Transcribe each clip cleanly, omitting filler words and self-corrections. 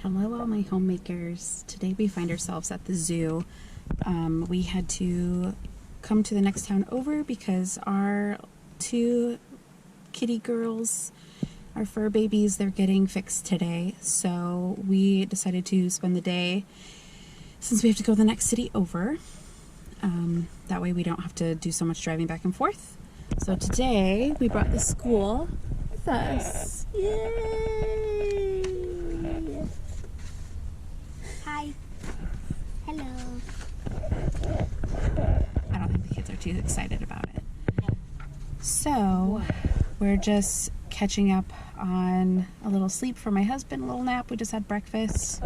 Hello all my homemakers. Today we find ourselves at the zoo. We had to come to the next town over because our two kitty girls, our fur babies, they're getting fixed today. So we decided to spend the day, since we have to go to the next city over. That way we don't have to do so much driving back and forth. So today we brought the school with us. Yay! Hi. Hello. I don't think the kids are too excited about it. So we're just catching up on a little sleep for my husband, a little nap. We just had breakfast.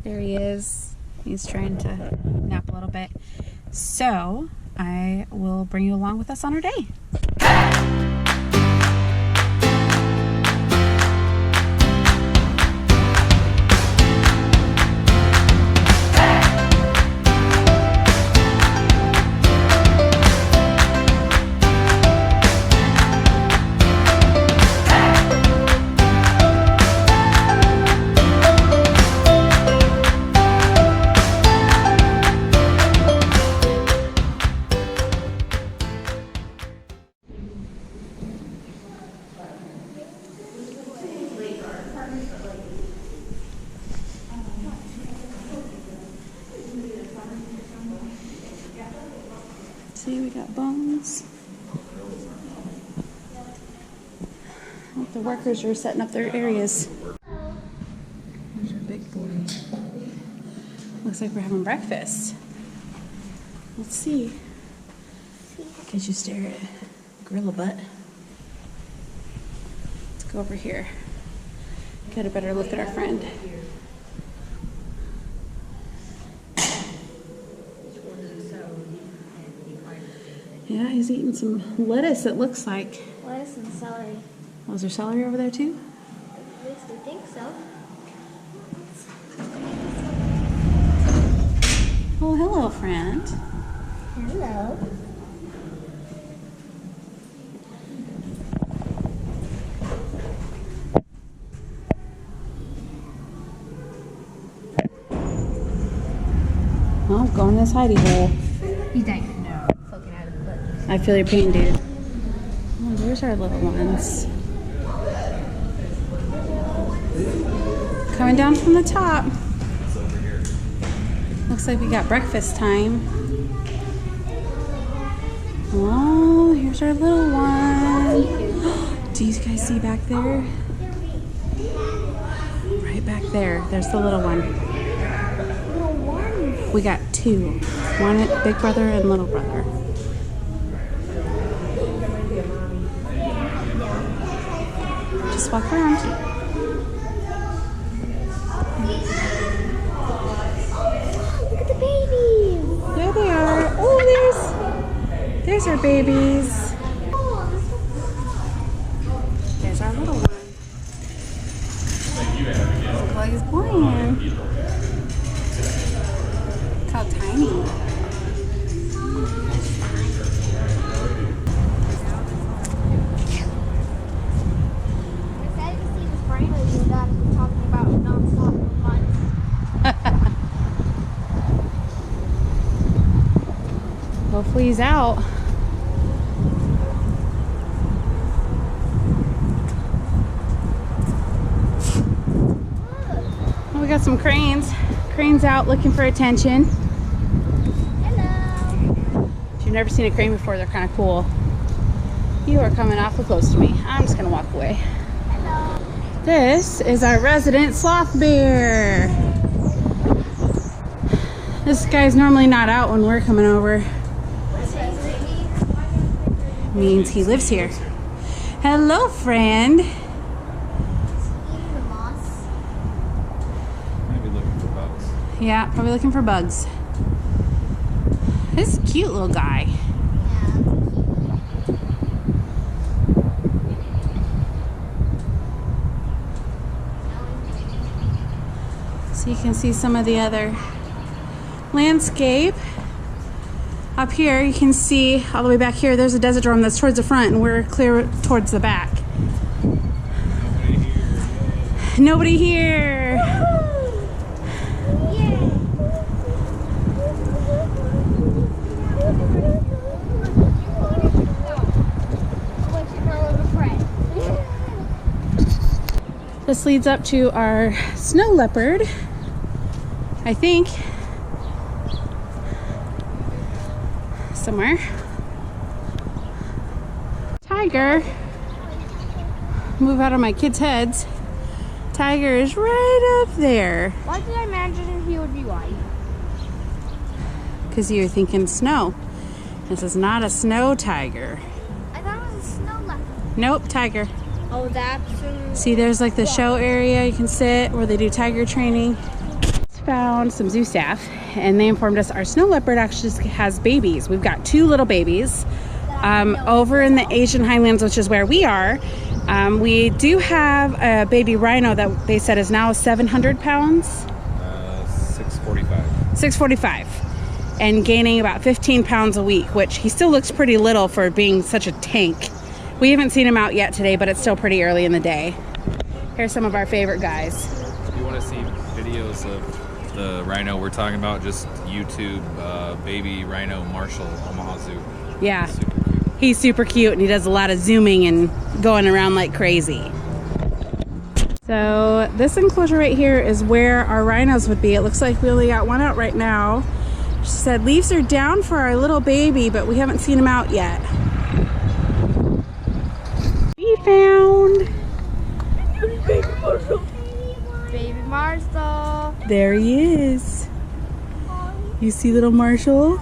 There he is. He's trying to nap a little bit. So I will bring you along with us on our day. See, we got bones. The workers are setting up their areas. There's our big boy. Looks like we're having breakfast. Let's see. Could you stare at gorilla butt? Let's go over here. Get a better look at our friend. Yeah, he's eating some lettuce, it looks like. Lettuce and celery. Oh, is there celery over there too? At least I think so. Oh, hello, friend. Hello. Oh, go in this hidey hole. He's dying. No. Poking out of the butt. I feel your pain, dude. Oh, there's our little ones. Coming down from the top. Looks like we got breakfast time. Oh, here's our little one. Do you guys see back there? Right back there. There's the little one. We got two. One big brother and little brother. Just walk around. Look at the babies. There they are. Oh, there's our babies. There's our little one. Look like he's playing. Look how tiny. Hopefully he's out. Oh, we got some cranes. Cranes out looking for attention. Hello. If you've never seen a crane before, they're kind of cool. You are coming awfully close to me. I'm just gonna walk away. Hello. This is our resident sloth bear. This guy's normally not out when we're coming over. Means he lives here. Hello, friend. Eating the moss. Maybe looking for bugs. Yeah, probably looking for bugs. This is a cute little guy. So you can see some of the other landscape. Up here, you can see all the way back here, there's a desert drum that's towards the front, and we're clear towards the back. Nobody here. This leads up to our snow leopard, I think. Somewhere. Tiger. Move out of my kids' heads. Tiger is right up there. Why did I imagine he would be white? Because you're thinking snow. This is not a snow tiger. I thought it was a snow leopard. Nope, tiger. Oh, that's See, there's like the show area you can sit where they do tiger training. Found some zoo staff and they informed us our snow leopard actually has babies. We've got 2 little babies over in the Asian highlands, which is where we are. We do have a baby rhino that they said is now 700 pounds. 645. 645 and gaining about 15 pounds a week, which he still looks pretty little for being such a tank. We haven't seen him out yet today, but it's still pretty early in the day. Here's some of our favorite guys. If you want to see videos of the rhino we're talking about, just YouTube baby rhino Marshall, Omaha Zoo. Yeah, Super cute. he's super cute and he does a lot of zooming and going around like crazy. So this enclosure right here is where our rhinos would be. It looks like we only got one out right now. She said leaves are down for our little baby, but we haven't seen him out yet. We found Baby Marshall. There he is. You see little Marshall?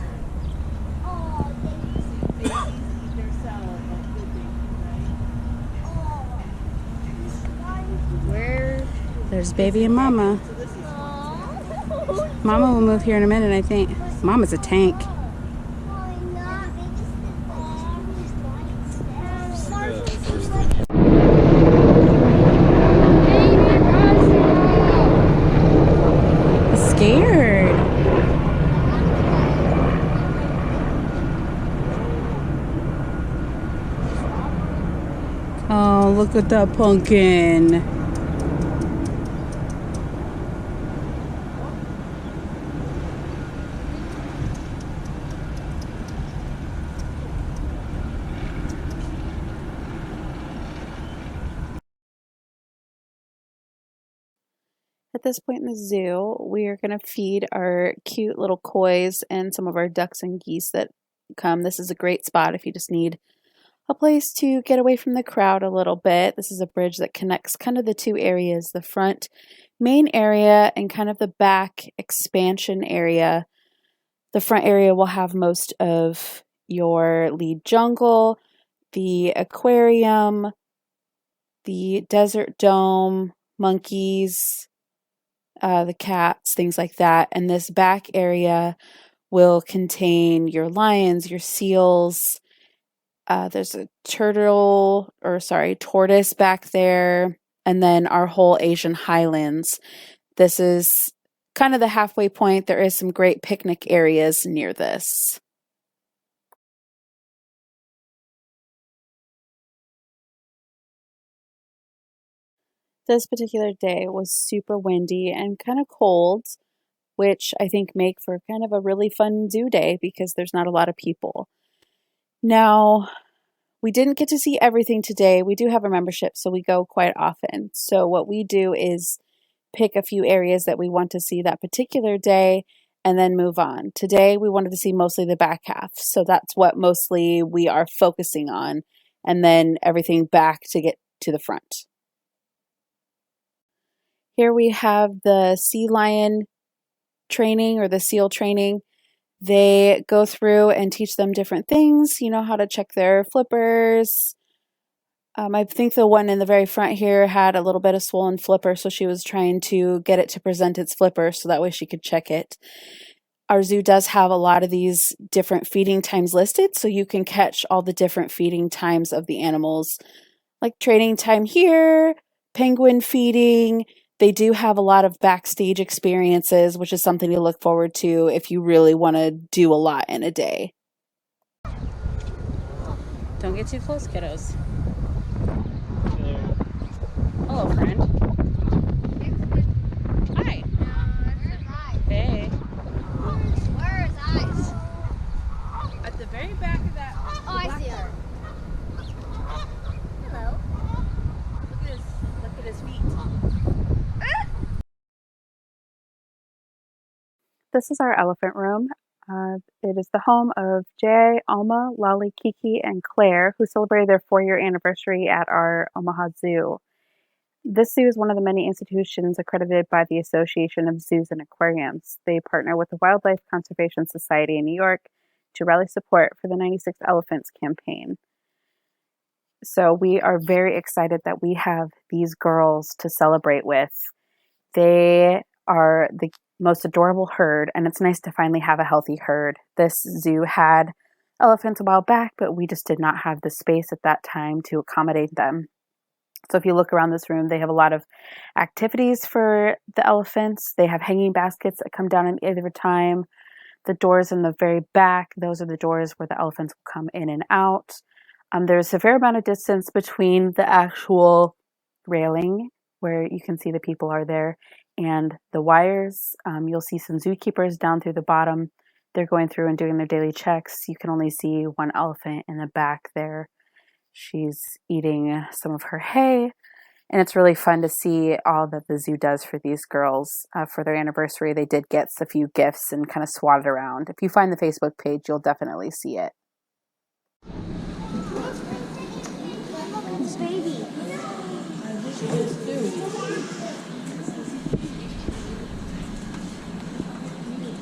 Where? There's baby and mama. Mama will move here in a minute, I think. Mama's a tank. Scared. Oh, look at that pumpkin. At this point in the zoo, we are going to feed our cute little kois and some of our ducks and geese that come. This is a great spot if you just need a place to get away from the crowd a little bit. This is a bridge that connects kind of the 2 areas, the front main area and kind of the back expansion area. The front area will have most of your lead jungle, the aquarium, the desert dome, monkeys, the cats, things like that. And this back area will contain your lions, your seals. There's a tortoise back there. And then our whole Asian highlands. This is kind of the halfway point. There is some great picnic areas near this. This particular day was super windy and kind of cold, which I think make for kind of a really fun zoo day because there's not a lot of people. Now, we didn't get to see everything today. We do have a membership, so we go quite often. So what we do is pick a few areas that we want to see that particular day and then move on. Today, we wanted to see mostly the back half. So that's what mostly we are focusing on, and then everything back to get to the front. Here we have the sea lion training or the seal training. They go through and teach them different things, how to check their flippers. I think the one in the very front here had a little bit of swollen flipper, so she was trying to get it to present its flipper so that way she could check it. Our zoo does have a lot of these different feeding times listed, so you can catch all the different feeding times of the animals, like training time here, penguin feeding. They do have a lot of backstage experiences, which is something to look forward to if you really want to do a lot in a day. Don't get too close, kiddos. Hello, friend. Hi. Hey. Where is eyes? At the very back of that. Oh, I see her. Hello. Look at his feet. This is our elephant room. It is the home of Jay, Alma, Lolly, Kiki, and Claire, who celebrated their 4-year anniversary at our Omaha Zoo. This zoo is one of the many institutions accredited by the Association of Zoos and Aquariums. They partner with the Wildlife Conservation Society in New York to rally support for the 96 Elephants campaign. So we are very excited that we have these girls to celebrate with. They are the most adorable herd, and it's nice to finally have a healthy herd. This zoo had elephants a while back, but we just did not have the space at that time to accommodate them. So if you look around this room, they have a lot of activities for the elephants. They have hanging baskets that come down at either time. The doors in the very back, those are the doors where the elephants will come in and out. There's a fair amount of distance between the actual railing, where you can see the people are there, and the wires. You'll see some zookeepers down through the bottom. They're going through and doing their daily checks. You can only see one elephant in the back there. She's eating some of her hay, and it's really fun to see all that the zoo does for these girls. For their anniversary, they did get a few gifts and kind of swatted around. If you find the Facebook page, you'll definitely see it. Baby.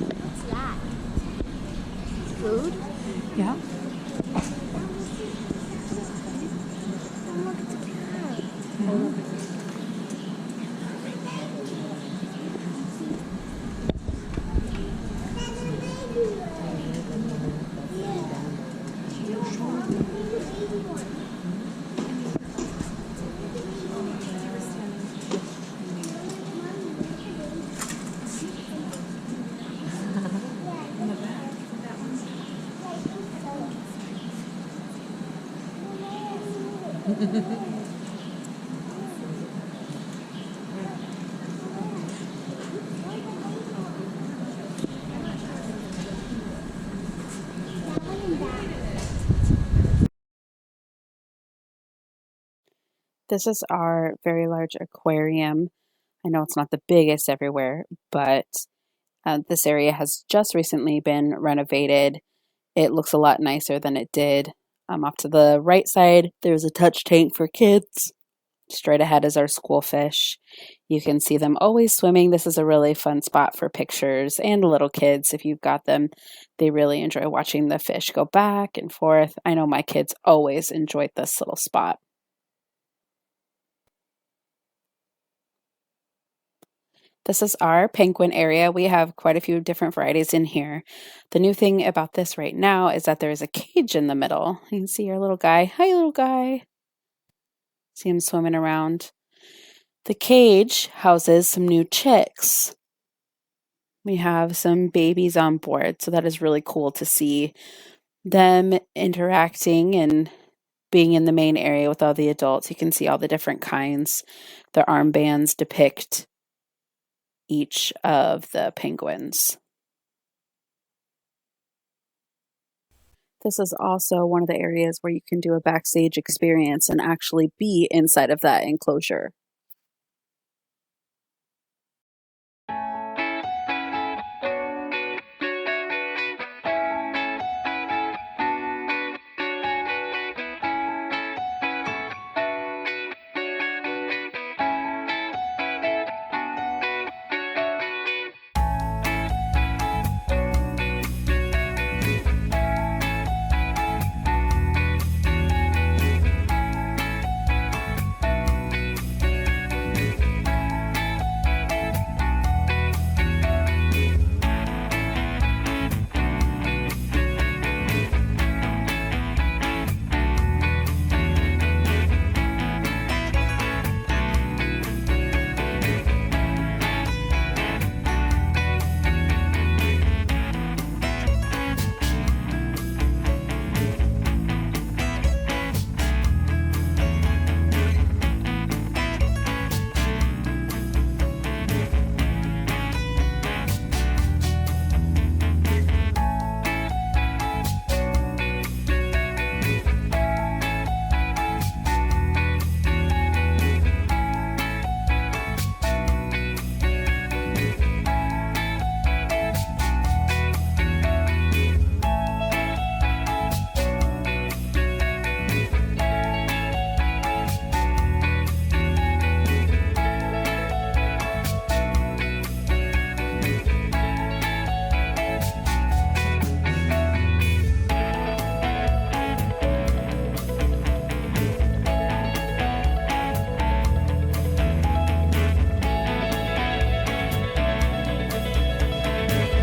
What's that? Food? Yeah. Oh, look, it's a parrot. This is our very large aquarium. I know it's not the biggest everywhere, but this area has just recently been renovated. It looks a lot nicer than it did. Off to the right side, there's a touch tank for kids. Straight ahead is our school fish. You can see them always swimming. This is a really fun spot for pictures, and little kids, if you've got them, they really enjoy watching the fish go back and forth. I know my kids always enjoyed this little spot. This is our penguin area. We have quite a few different varieties in here. The new thing about this right now is that there is a cage in the middle. You can see our little guy. Hi, little guy. See him swimming around. The cage houses some new chicks. We have some babies on board, so that is really cool to see them interacting and being in the main area with all the adults. You can see all the different kinds. The armbands depict each of the penguins. This is also one of the areas where you can do a backstage experience and actually be inside of that enclosure.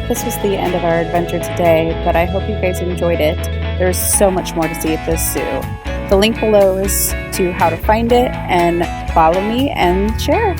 this was the end of our adventure today, but I hope you guys enjoyed it. There's so much more to see at this zoo. The link below is to how to find it, and follow me and share.